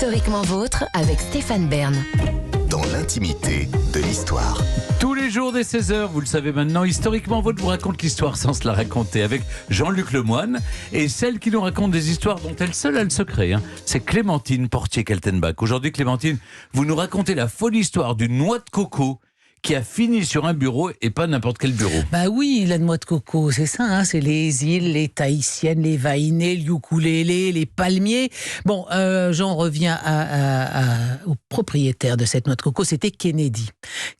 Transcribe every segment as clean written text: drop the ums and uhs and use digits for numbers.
Historiquement vôtre avec Stéphane Bern. Dans l'intimité de l'histoire. Tous les jours dès 16h, vous le savez maintenant, Historiquement Vôtre vous raconte l'histoire sans se la raconter avec Jean-Luc Lemoine. Et celle qui nous raconte des histoires dont elle seule a le secret, c'est Clémentine Portier-Kaltenbach. Aujourd'hui, Clémentine, vous nous racontez la folle histoire d'une noix de coco qui a fini sur un bureau et pas n'importe quel bureau. Bah oui, la noix de coco, c'est ça, c'est les îles, les tahitiennes, les vaïnés, les ukulélés, les palmiers. Bon, j'en reviens au propriétaire de cette noix de coco, c'était Kennedy.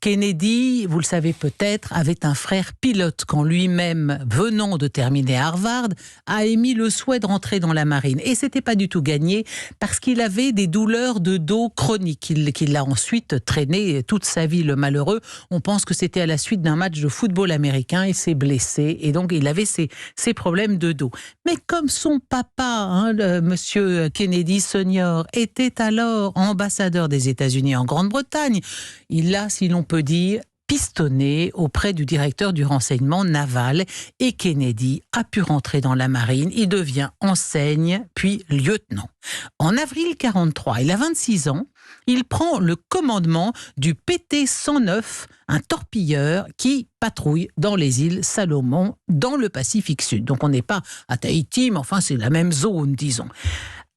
Kennedy, vous le savez peut-être, avait un frère pilote quand lui-même, venant de terminer Harvard, a émis le souhait de rentrer dans la marine. Et c'était pas du tout gagné parce qu'il avait des douleurs de dos chroniques. Il a ensuite traîné toute sa vie, le malheureux. On pense que c'était à la suite d'un match de football américain. Il s'est blessé et donc il avait ces problèmes de dos. Mais comme son papa, le monsieur Kennedy Senior, était alors ambassadeur des États-Unis en Grande-Bretagne, il a, si l'on peut dire, pistonné auprès du directeur du renseignement naval et Kennedy a pu rentrer dans la marine. Il devient enseigne, puis lieutenant. En avril 1943, il a 26 ans, il prend le commandement du PT-109, un torpilleur qui patrouille dans les îles Salomon, dans le Pacifique Sud. Donc on n'est pas à Tahiti, mais enfin c'est la même zone, disons.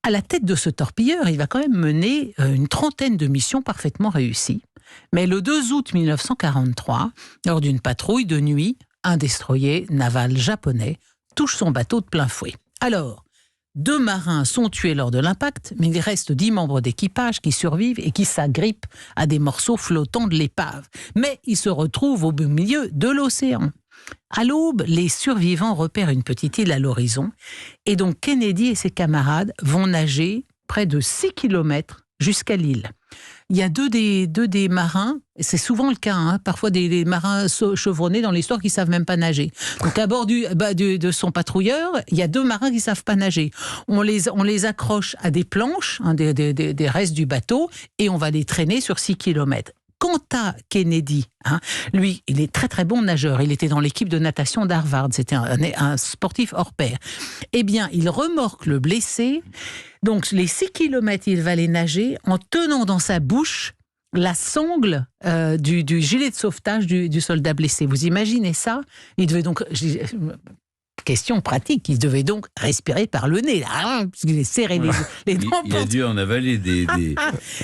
À la tête de ce torpilleur, il va quand même mener une trentaine de missions parfaitement réussies. Mais le 2 août 1943, lors d'une patrouille de nuit, un destroyer naval japonais touche son bateau de plein fouet. Alors, 2 marins sont tués lors de l'impact, mais il reste 10 membres d'équipage qui survivent et qui s'agrippent à des morceaux flottants de l'épave. Mais ils se retrouvent au milieu de l'océan. À l'aube, les survivants repèrent une petite île à l'horizon et donc Kennedy et ses camarades vont nager près de 6 kilomètres jusqu'à l'île. Il y a deux des marins, et c'est souvent le cas, parfois des marins chevronnés dans l'histoire qui ne savent même pas nager. Donc à bord de son patrouilleur, il y a 2 marins qui ne savent pas nager. On les accroche à des planches, des restes du bateau, et on va les traîner sur 6 kilomètres. Quant à Kennedy, lui, il est très très bon nageur. Il était dans l'équipe de natation d'Harvard. C'était un sportif hors pair. Eh bien, il remorque le blessé. Donc, les 6 kilomètres, il va les nager en tenant dans sa bouche la sangle du gilet de sauvetage du soldat blessé. Vous imaginez ça? Il devait donc... Question pratique, il devait donc respirer par le nez, parce qu'il est serré les dents. Il a dû en avaler des...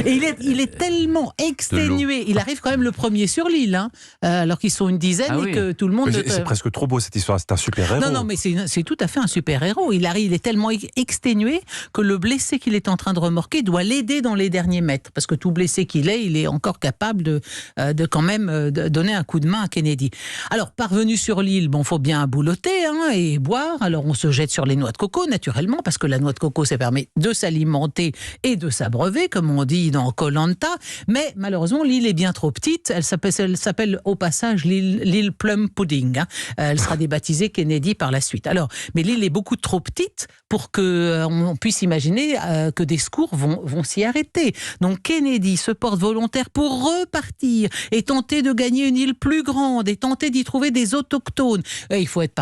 Et il est tellement exténué, il arrive quand même le premier sur l'île, alors qu'ils sont une dizaine et que tout le monde... C'est presque trop beau cette histoire, c'est un super-héros. Non, mais c'est tout à fait un super-héros. Il est tellement exténué que le blessé qu'il est en train de remorquer doit l'aider dans les derniers mètres, parce que tout blessé qu'il est, il est encore capable de quand même donner un coup de main à Kennedy. Alors, parvenu sur l'île, il faut bien boulotter, et boire. Alors on se jette sur les noix de coco, naturellement, parce que la noix de coco, ça permet de s'alimenter et de s'abreuver, comme on dit dans Koh-Lanta. Mais malheureusement, l'île est bien trop petite. Elle s'appelle au passage l'île Plum Pudding. Elle sera débaptisée Kennedy par la suite. Alors, mais l'île est beaucoup trop petite pour qu'on puisse imaginer que des secours vont s'y arrêter. Donc Kennedy se porte volontaire pour repartir et tenter de gagner une île plus grande et tenter d'y trouver des autochtones. Et il faut être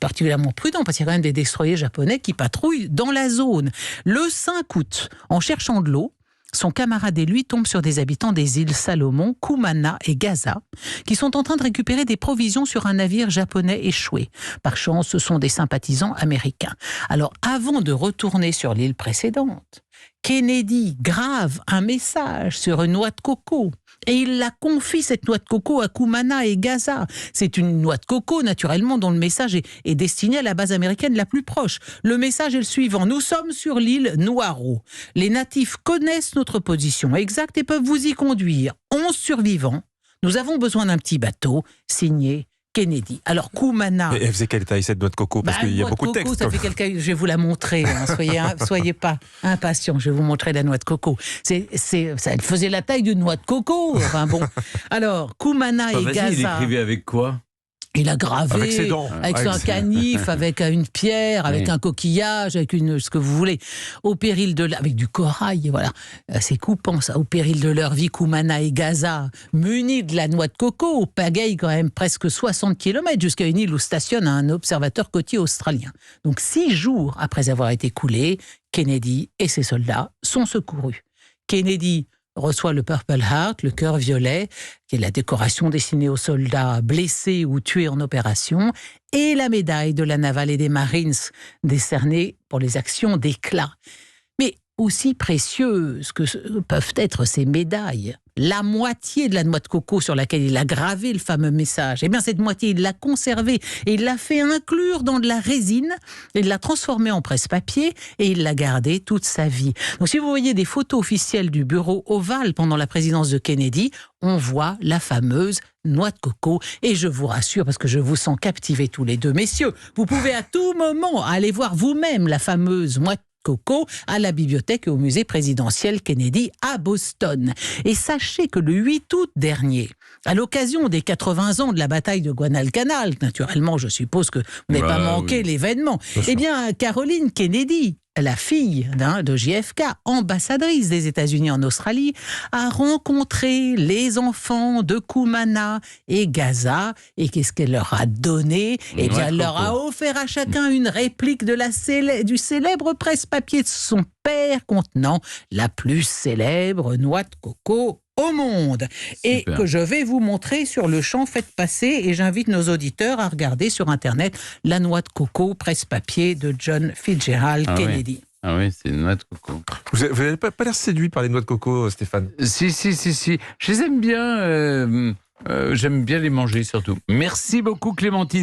particulièrement prudent, parce qu'il y a quand même des destroyers japonais qui patrouillent dans la zone. Le 5 août, en cherchant de l'eau, son camarade et lui tombent sur des habitants des îles Salomon, Kumana et Gaza, qui sont en train de récupérer des provisions sur un navire japonais échoué. Par chance, ce sont des sympathisants américains. Alors, avant de retourner sur l'île précédente, Kennedy grave un message sur une noix de coco et il la confie, cette noix de coco, à Kumana et Gaza. C'est une noix de coco, naturellement, dont le message est destiné à la base américaine la plus proche. Le message est le suivant: nous sommes sur l'île Noiro. Les natifs connaissent notre position exacte et peuvent vous y conduire. 11 survivants. Nous avons besoin d'un petit bateau, signé Kennedy. Alors, Kumana... Elle faisait quelle taille cette noix de coco? Parce qu'il y a beaucoup de textes. Je vais vous la montrer. Soyez pas impatients. Je vais vous montrer la noix de coco. Elle faisait la taille d'une noix de coco. Enfin bon. Alors, Kumana et Gaza... Il écrivait avec quoi? Il a gravé Avec ses dents. avec un canif, avec une pierre, avec un coquillage, avec ce que vous voulez. Au péril de avec du corail, voilà. C'est coupant ça. Au péril de leur vie, Kumana et Gaza, munis de la noix de coco, pagaillent quand même presque 60 km jusqu'à une île où stationne un observateur côtier australien. Donc 6 jours après avoir été coulé, Kennedy et ses soldats sont secourus. Kennedy reçoit le Purple Heart, le cœur violet, qui est la décoration destinée aux soldats blessés ou tués en opération, et la médaille de la Navale et des Marines, décernée pour les actions d'éclat. Mais aussi précieuses que peuvent être ces médailles, la moitié de la noix de coco sur laquelle il a gravé le fameux message, eh bien cette moitié, il l'a conservée et il l'a fait inclure dans de la résine, il l'a transformée en presse-papier et il l'a gardée toute sa vie. Donc si vous voyez des photos officielles du bureau ovale pendant la présidence de Kennedy, on voit la fameuse noix de coco. Et je vous rassure, parce que je vous sens captivés tous les deux, messieurs, vous pouvez à tout moment aller voir vous-même la fameuse noix de coco à la bibliothèque et au musée présidentiel Kennedy à Boston. Et sachez que le 8 août dernier, à l'occasion des 80 ans de la bataille de Guadalcanal, naturellement je suppose que vous n'avez pas manqué l'événement, eh bien Caroline Kennedy, la fille de JFK, ambassadrice des États-Unis en Australie, a rencontré les enfants de Kumana et Gaza. Et qu'est-ce qu'elle leur a donné ? Eh bien, elle leur a offert à chacun une réplique de du célèbre presse-papier de son père contenant la plus célèbre noix de coco au monde. Et Super. que je vais vous montrer sur le champ. Faites passer, et j'invite nos auditeurs à regarder sur Internet la noix de coco presse-papier de John Fitzgerald Kennedy. Oui. Ah oui, c'est une noix de coco. Vous n'avez pas l'air séduit par les noix de coco, Stéphane? Si. Je les aime bien. J'aime bien les manger surtout. Merci beaucoup, Clémentine.